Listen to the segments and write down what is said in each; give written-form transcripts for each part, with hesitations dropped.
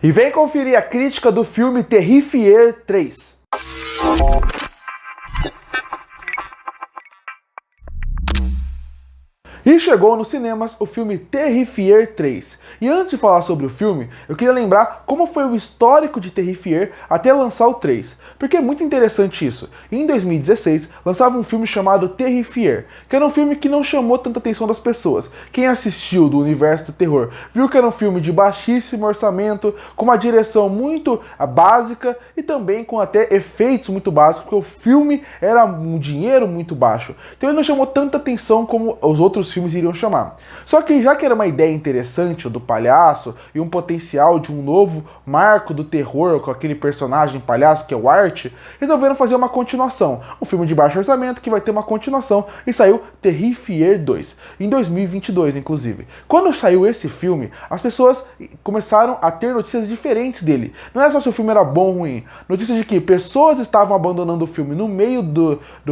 E vem conferir a crítica do filme Terrifier 3. E chegou nos cinemas o filme Terrifier 3. E antes de falar sobre o filme, eu queria lembrar como foi o histórico de Terrifier até lançar o 3. Porque é muito interessante isso. Em 2016, lançava um filme chamado Terrifier, que era um filme que não chamou tanta atenção das pessoas. Quem assistiu do universo do terror viu que era um filme de baixíssimo orçamento, com uma direção muito básica e também com até efeitos muito básicos, porque o filme era um dinheiro muito baixo. Então ele não chamou tanta atenção como os outros filmes iriam chamar. Só que já que era uma ideia interessante do palhaço e um potencial de um novo marco do terror com aquele personagem palhaço que é o Art, resolveram fazer uma continuação. Um filme de baixo orçamento que vai ter uma continuação e saiu Terrifier 2, em 2022 inclusive. Quando saiu esse filme, as pessoas começaram a ter notícias diferentes dele. Não é só se o filme era bom ou ruim. Notícias de que pessoas estavam abandonando o filme no meio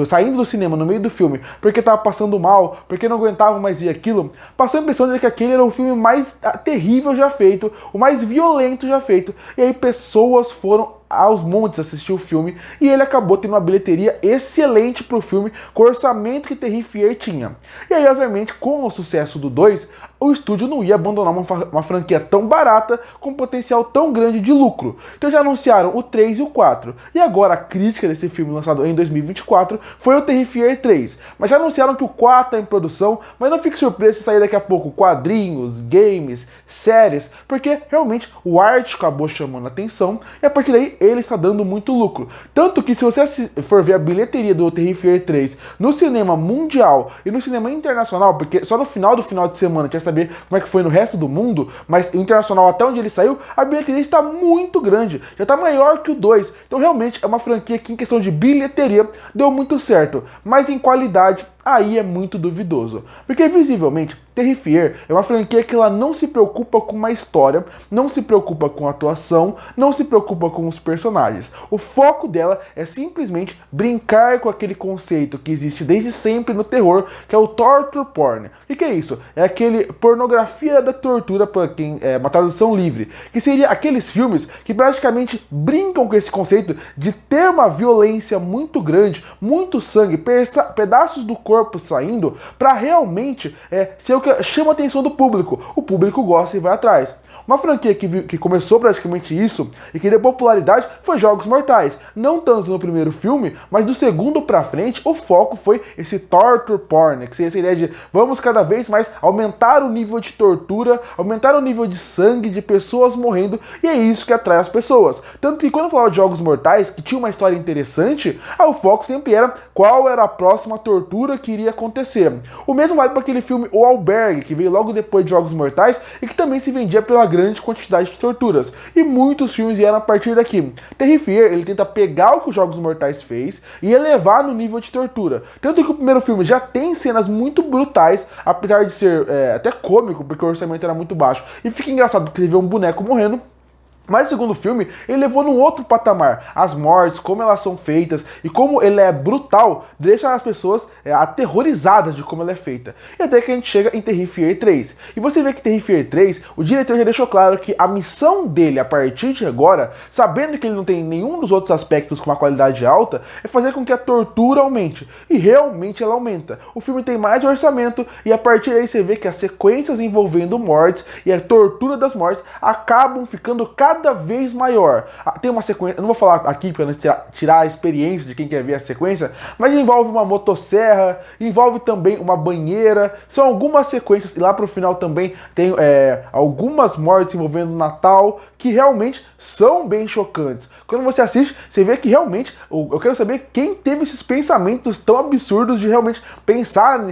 saindo do cinema no meio do filme porque estava passando mal, porque não aguentavam mais ver aquilo. Passou a impressão de que aquele era o filme mais terrível já feito, o mais violento já feito. E aí pessoas foram aos montes assistir o filme e ele acabou tendo uma bilheteria excelente pro filme com o orçamento que Terrifier tinha. E aí, obviamente, com o sucesso do 2, o estúdio não ia abandonar uma franquia tão barata com potencial tão grande de lucro. Então já anunciaram o 3 e o 4. E agora a crítica desse filme lançado em 2024 foi o Terrifier 3. Mas já anunciaram que o 4 está em produção, mas não fique surpreso se sair daqui a pouco quadrinhos, games, séries, porque realmente o Art acabou chamando a atenção e a partir daí ele está dando muito lucro. Tanto que se você for ver a bilheteria do Terrifier 3 no cinema mundial e no cinema internacional, porque só no final de semana tinha saber como é que foi no resto do mundo, mas o internacional até onde ele saiu, a bilheteria está muito grande, já está maior que o 2. Então realmente é uma franquia que em questão de bilheteria deu muito certo, mas em qualidade aí é muito duvidoso. Porque visivelmente Terrifier é uma franquia que ela não se preocupa com uma história, não se preocupa com a atuação, não se preocupa com os personagens. O foco dela é simplesmente brincar com aquele conceito que existe desde sempre no terror, que é o torture porn. O que é isso? É aquele pornografia da tortura, para quem é uma tradução livre, que seria aqueles filmes que praticamente brincam com esse conceito de ter uma violência muito grande, muito sangue, pedaços do corpo saindo, para realmente ser o que chama a atenção do público. O público gosta e vai atrás. Uma franquia que começou praticamente isso e que deu popularidade foi Jogos Mortais. Não tanto no primeiro filme, mas do segundo pra frente o foco foi esse torture porn, que seria essa ideia de vamos cada vez mais aumentar o nível de tortura, aumentar o nível de sangue, de pessoas morrendo, e é isso que atrai as pessoas. Tanto que quando eu falava de Jogos Mortais, que tinha uma história interessante, o foco sempre era qual era a próxima tortura que iria acontecer. O mesmo vale para aquele filme O Albergue, que veio logo depois de Jogos Mortais e que também se vendia pela grande quantidade de torturas. E muitos filmes vieram a partir daqui. Terrifier, ele tenta pegar o que os Jogos Mortais fez e elevar no nível de tortura. Tanto que o primeiro filme já tem cenas muito brutais, apesar de ser até cômico, porque o orçamento era muito baixo. E fica engraçado porque você vê um boneco morrendo. Mas o segundo filme, ele levou num outro patamar. As mortes, como elas são feitas e como ele é brutal, deixa as pessoas aterrorizadas de como ela é feita. E até que a gente chega em Terrifier 3. E você vê que Terrifier 3, o diretor já deixou claro que a missão dele, a partir de agora, sabendo que ele não tem nenhum dos outros aspectos com uma qualidade alta, é fazer com que a tortura aumente. E realmente ela aumenta. O filme tem mais orçamento e a partir daí você vê que as sequências envolvendo mortes e a tortura das mortes acabam ficando cada vez maior. Tem uma sequência, eu não vou falar aqui para não tirar a experiência de quem quer ver a sequência, mas envolve uma motosserra, envolve também uma banheira, são algumas sequências, e lá pro final também tem algumas mortes envolvendo Natal, que realmente são bem chocantes. Quando você assiste, você vê que realmente, eu quero saber quem teve esses pensamentos tão absurdos de realmente pensar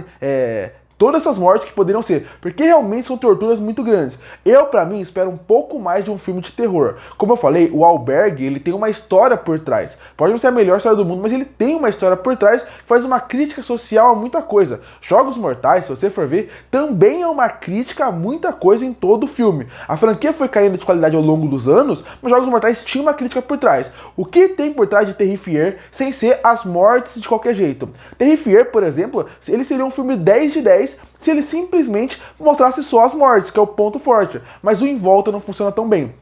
todas essas mortes que poderiam ser, porque realmente são torturas muito grandes. Eu, pra mim, espero um pouco mais de um filme de terror. Como eu falei, o Albergue, ele tem uma história por trás. Pode não ser a melhor história do mundo, mas ele tem uma história por trás que faz uma crítica social a muita coisa. Jogos Mortais, se você for ver, também é uma crítica a muita coisa em todo o filme. A franquia foi caindo de qualidade ao longo dos anos, mas Jogos Mortais tinha uma crítica por trás. O que tem por trás de Terrifier, sem ser as mortes de qualquer jeito? Terrifier, por exemplo, ele seria um filme 10 de 10 se ele simplesmente mostrasse só as mortes, que é o ponto forte, mas o em volta não funciona tão bem.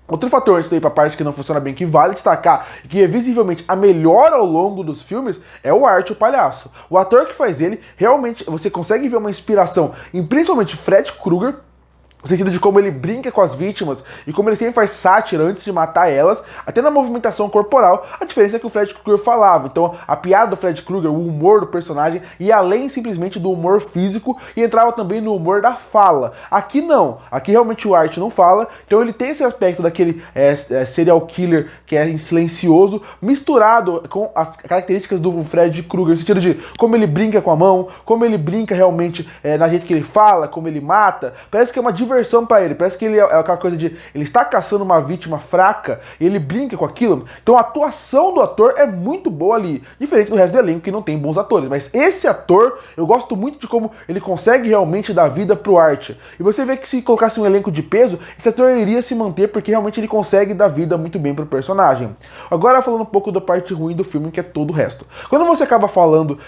Outro fator antes daí pra parte que não funciona bem, que vale destacar, e que é visivelmente a melhor ao longo dos filmes, é o Art, o palhaço. O ator que faz ele, realmente, você consegue ver uma inspiração em principalmente Fred Krueger, no sentido de como ele brinca com as vítimas e como ele sempre faz sátira antes de matar elas, até na movimentação corporal. A diferença é que o Fred Krueger falava. Então, a piada do Fred Krueger, o humor do personagem, ia além simplesmente do humor físico e entrava também no humor da fala. Aqui não. Aqui realmente o Art não fala. Então, ele tem esse aspecto daquele serial killer que é silencioso, misturado com as características do Fred Krueger, no sentido de como ele brinca com a mão, como ele brinca realmente na gente que ele fala, como ele mata. Parece que é uma diversão pra ele, parece que ele é aquela coisa de ele está caçando uma vítima fraca e ele brinca com aquilo. Então a atuação do ator é muito boa ali, diferente do resto do elenco que não tem bons atores, mas esse ator, eu gosto muito de como ele consegue realmente dar vida pro Art. E você vê que se colocasse um elenco de peso, esse ator iria se manter porque realmente ele consegue dar vida muito bem pro personagem. Agora falando um pouco da parte ruim do filme, que é todo o resto. Quando você acaba falando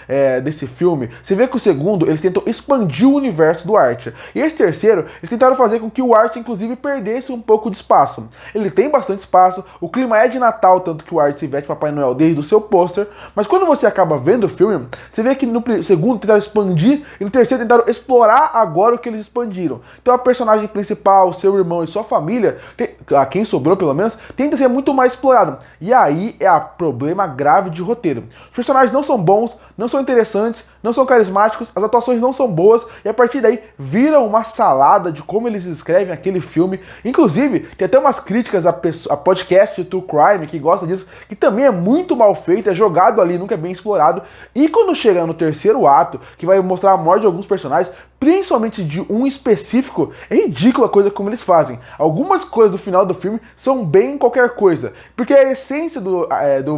desse filme, você vê que o segundo, eles tentam expandir o universo do Art. E esse terceiro, eles tentaram fazer com que o Art, inclusive, perdesse um pouco de espaço. Ele tem bastante espaço, o clima é de Natal, tanto que o Art se veste Papai Noel desde o seu pôster, mas quando você acaba vendo o filme, você vê que no segundo tentaram expandir e no terceiro tentaram explorar agora o que eles expandiram. Então a personagem principal, seu irmão e sua família, a quem sobrou pelo menos, tenta ser muito mais explorado. E aí é o problema grave de roteiro. Os personagens não são bons, não são interessantes, não são carismáticos, as atuações não são boas, e a partir daí viram uma salada de como eles escrevem aquele filme. Inclusive, tem até umas críticas a podcast de True Crime, que gosta disso, que também é muito mal feito, é jogado ali, nunca é bem explorado. E quando chega no terceiro ato, que vai mostrar a morte de alguns personagens, principalmente de um específico, é ridícula a coisa como eles fazem. Algumas coisas do final do filme são bem qualquer coisa, porque a essência do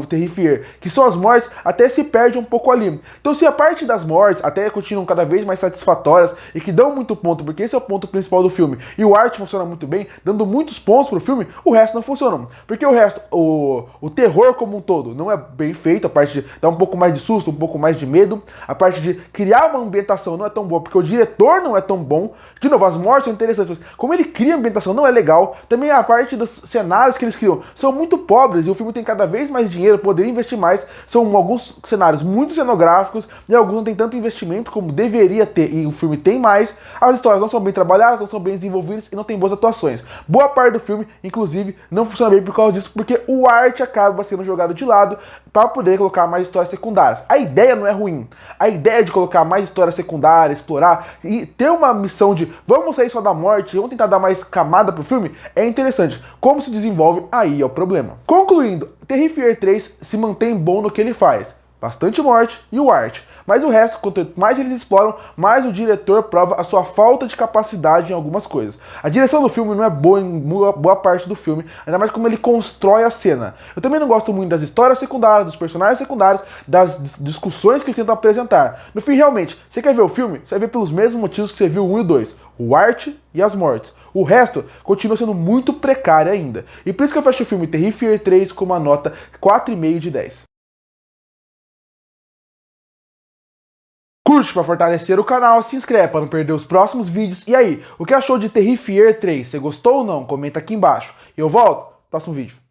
Terrifier, que são as mortes, até se perde um pouco ali. Então se a parte das mortes até continuam cada vez mais satisfatórias e que dão muito ponto, porque esse é o ponto principal do filme, e o Art funciona muito bem, dando muitos pontos pro filme, o resto não funciona. Porque o resto, o terror como um todo, não é bem feito, a parte de dar um pouco mais de susto, um pouco mais de medo, a parte de criar uma ambientação não é tão boa, porque o diretor não é tão bom. De novo, as mortes são interessantes, mas como ele cria a ambientação não é legal. Também a parte dos cenários que eles criam são muito pobres e o filme tem cada vez mais dinheiro, poderia investir mais. São alguns cenários muito cenográficos e alguns não tem tanto investimento como deveria ter, e o filme tem mais. As histórias não são bem trabalhadas, não são bem desenvolvidas e não tem boas atuações. Boa parte do filme, inclusive, não funciona bem por causa disso, porque o Art acaba sendo jogado de lado para poder colocar mais histórias secundárias. A ideia não é ruim. A ideia de colocar mais histórias secundárias, explorar e ter uma missão de vamos sair só da morte, vamos tentar dar mais camada pro filme, é interessante. Como se desenvolve, aí é o problema. Concluindo, Terrifier 3 se mantém bom no que ele faz. Bastante morte e o Art. Mas o resto, quanto mais eles exploram, mais o diretor prova a sua falta de capacidade em algumas coisas. A direção do filme não é boa em boa parte do filme, ainda mais como ele constrói a cena. Eu também não gosto muito das histórias secundárias, dos personagens secundários, das discussões que eles tentam apresentar. No fim, realmente, você quer ver o filme? Você vai ver pelos mesmos motivos que você viu o 1 e o 2. O Art e as mortes. O resto continua sendo muito precário ainda. E por isso que eu fecho o filme Terrifier 3 com uma nota 4,5 de 10. Curte para fortalecer o canal, se inscreve para não perder os próximos vídeos. E aí, o que achou de Terrifier 3? Você gostou ou não? Comenta aqui embaixo. E eu volto no próximo vídeo.